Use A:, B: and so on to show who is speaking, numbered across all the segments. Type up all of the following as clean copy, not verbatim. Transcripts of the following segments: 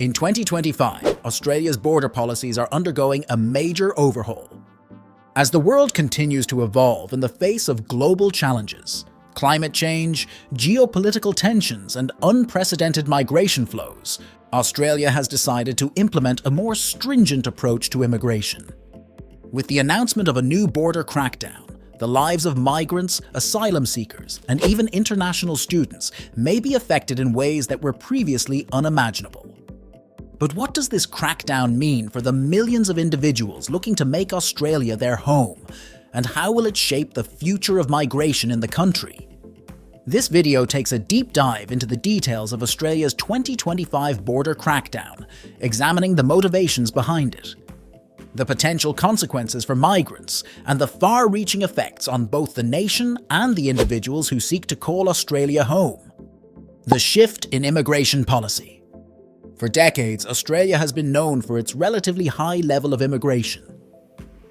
A: In 2025, Australia's border policies are undergoing a major overhaul. As the world continues to evolve in the face of global challenges, climate change, geopolitical tensions, and unprecedented migration flows, Australia has decided to implement a more stringent approach to immigration. With the announcement of a new border crackdown, the lives of migrants, asylum seekers, and even international students may be affected in ways that were previously unimaginable. But what does this crackdown mean for the millions of individuals looking to make Australia their home? And how will it shape the future of migration in the country? This video takes a deep dive into the details of Australia's 2025 border crackdown, examining the motivations behind it, the potential consequences for migrants, and the far-reaching effects on both the nation and the individuals who seek to call Australia home. The shift in immigration policy. For decades, Australia has been known for its relatively high level of immigration.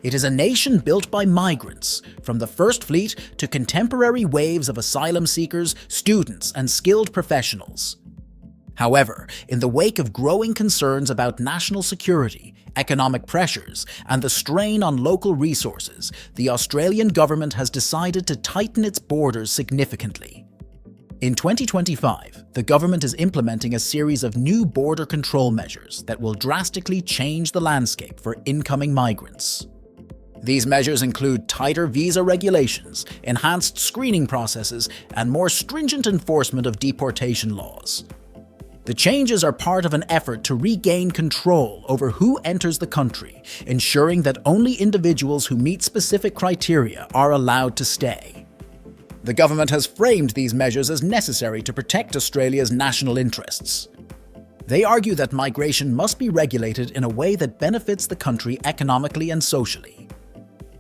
A: It is a nation built by migrants, from the First Fleet to contemporary waves of asylum seekers, students, and skilled professionals. However, in the wake of growing concerns about national security, economic pressures, and the strain on local resources, the Australian government has decided to tighten its borders significantly. In 2025, the government is implementing a series of new border control measures that will drastically change the landscape for incoming migrants. These measures include tighter visa regulations, enhanced screening processes, and more stringent enforcement of deportation laws. The changes are part of an effort to regain control over who enters the country, ensuring that only individuals who meet specific criteria are allowed to stay. The government has framed these measures as necessary to protect Australia's national interests. They argue that migration must be regulated in a way that benefits the country economically and socially.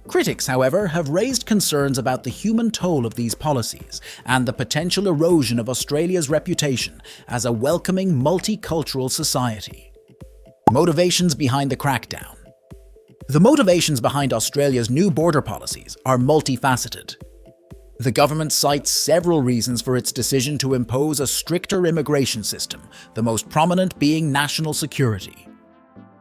A: Critics, however, have raised concerns about the human toll of these policies and the potential erosion of Australia's reputation as a welcoming, multicultural society. Motivations behind the crackdown. The motivations behind Australia's new border policies are multifaceted. The government cites several reasons for its decision to impose a stricter immigration system, the most prominent being national security.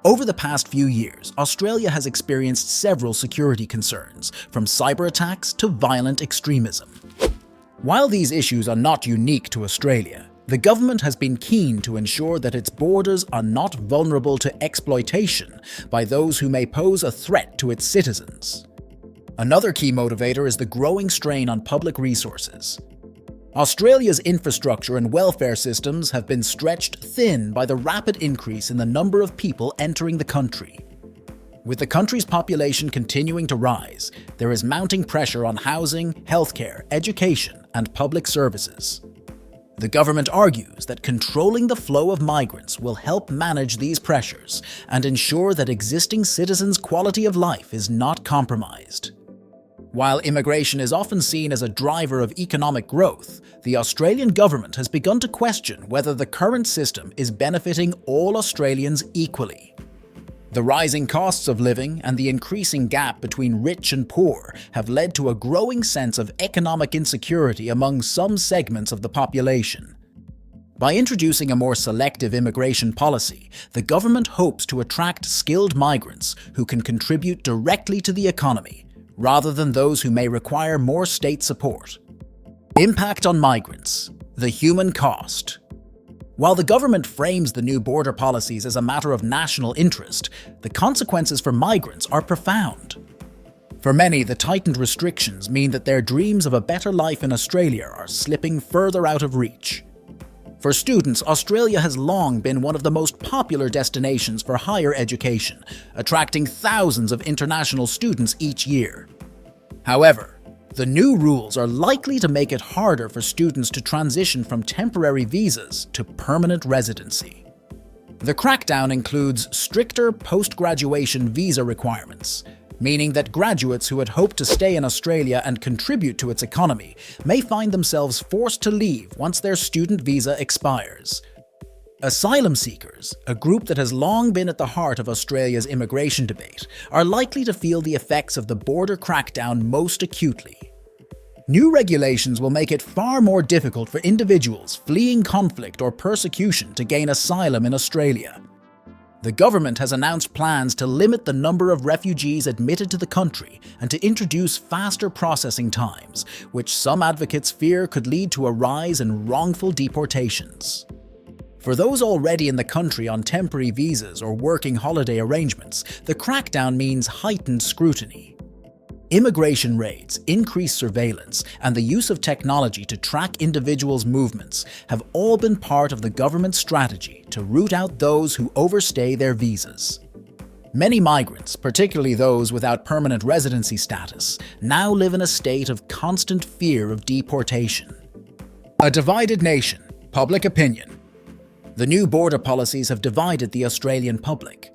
A: Over the past few years, Australia has experienced several security concerns, from cyber attacks to violent extremism. While these issues are not unique to Australia, the government has been keen to ensure that its borders are not vulnerable to exploitation by those who may pose a threat to its citizens. Another key motivator is the growing strain on public resources. Australia's infrastructure and welfare systems have been stretched thin by the rapid increase in the number of people entering the country. With the country's population continuing to rise, there is mounting pressure on housing, healthcare, education, and public services. The government argues that controlling the flow of migrants will help manage these pressures and ensure that existing citizens' quality of life is not compromised. While immigration is often seen as a driver of economic growth, the Australian government has begun to question whether the current system is benefiting all Australians equally. The rising costs of living and the increasing gap between rich and poor have led to a growing sense of economic insecurity among some segments of the population. By introducing a more selective immigration policy, the government hopes to attract skilled migrants who can contribute directly to the economy, rather than those who may require more state support. Impact on migrants. The human cost. While the government frames the new border policies as a matter of national interest, the consequences for migrants are profound. For many, the tightened restrictions mean that their dreams of a better life in Australia are slipping further out of reach. For students, Australia has long been one of the most popular destinations for higher education, attracting thousands of international students each year. However, the new rules are likely to make it harder for students to transition from temporary visas to permanent residency. The crackdown includes stricter post-graduation visa requirements, meaning that graduates who had hoped to stay in Australia and contribute to its economy may find themselves forced to leave once their student visa expires. Asylum seekers, a group that has long been at the heart of Australia's immigration debate, are likely to feel the effects of the border crackdown most acutely. New regulations will make it far more difficult for individuals fleeing conflict or persecution to gain asylum in Australia. The government has announced plans to limit the number of refugees admitted to the country and to introduce faster processing times, which some advocates fear could lead to a rise in wrongful deportations. For those already in the country on temporary visas or working holiday arrangements, the crackdown means heightened scrutiny. Immigration raids, increased surveillance, and the use of technology to track individuals' movements have all been part of the government's strategy to root out those who overstay their visas. Many migrants, particularly those without permanent residency status, now live in a state of constant fear of deportation. A divided nation, public opinion. The new border policies have divided the Australian public.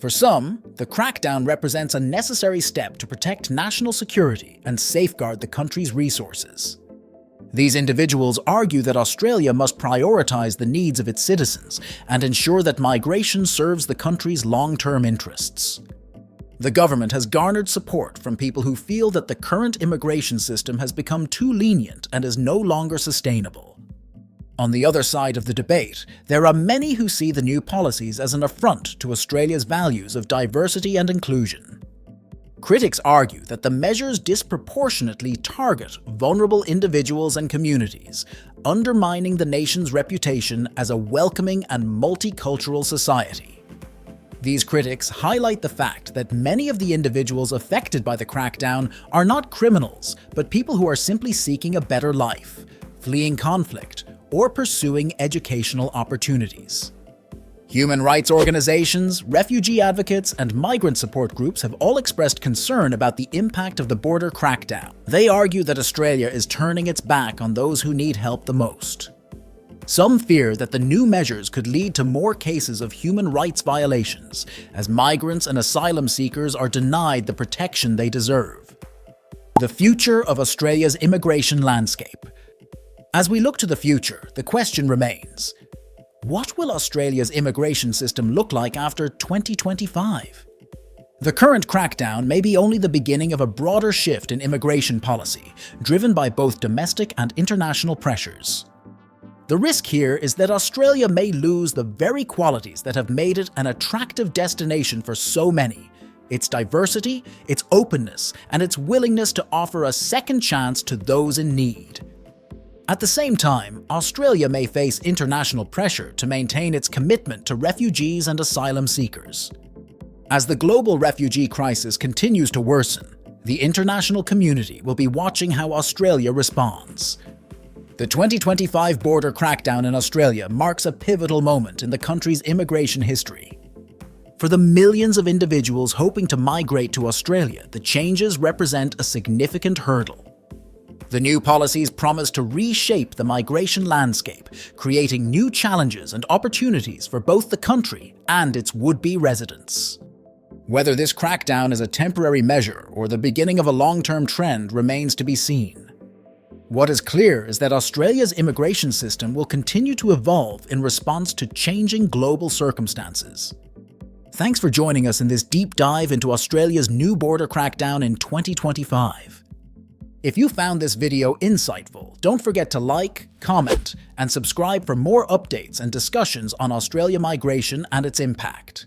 A: For some, the crackdown represents a necessary step to protect national security and safeguard the country's resources. These individuals argue that Australia must prioritise the needs of its citizens and ensure that migration serves the country's long-term interests. The government has garnered support from people who feel that the current immigration system has become too lenient and is no longer sustainable. On the other side of the debate, there are many who see the new policies as an affront to Australia's values of diversity and inclusion. Critics argue that the measures disproportionately target vulnerable individuals and communities, undermining the nation's reputation as a welcoming and multicultural society. These critics highlight the fact that many of the individuals affected by the crackdown are not criminals, but people who are simply seeking a better life, fleeing conflict, or pursuing educational opportunities. Human rights organizations, refugee advocates, and migrant support groups have all expressed concern about the impact of the border crackdown. They argue that Australia is turning its back on those who need help the most. Some fear that the new measures could lead to more cases of human rights violations, as migrants and asylum seekers are denied the protection they deserve. The future of Australia's immigration landscape. As we look to the future, the question remains, what will Australia's immigration system look like after 2025? The current crackdown may be only the beginning of a broader shift in immigration policy, driven by both domestic and international pressures. The risk here is that Australia may lose the very qualities that have made it an attractive destination for so many: its diversity, its openness, and its willingness to offer a second chance to those in need. At the same time, Australia may face international pressure to maintain its commitment to refugees and asylum seekers. As the global refugee crisis continues to worsen, the international community will be watching how Australia responds. The 2025 border crackdown in Australia marks a pivotal moment in the country's immigration history. For the millions of individuals hoping to migrate to Australia, the changes represent a significant hurdle. The new policies promise to reshape the migration landscape, creating new challenges and opportunities for both the country and its would-be residents. Whether this crackdown is a temporary measure or the beginning of a long-term trend remains to be seen. What is clear is that Australia's immigration system will continue to evolve in response to changing global circumstances. Thanks for joining us in this deep dive into Australia's new border crackdown in 2025. If you found this video insightful, don't forget to like, comment, and subscribe for more updates and discussions on Australia migration and its impact.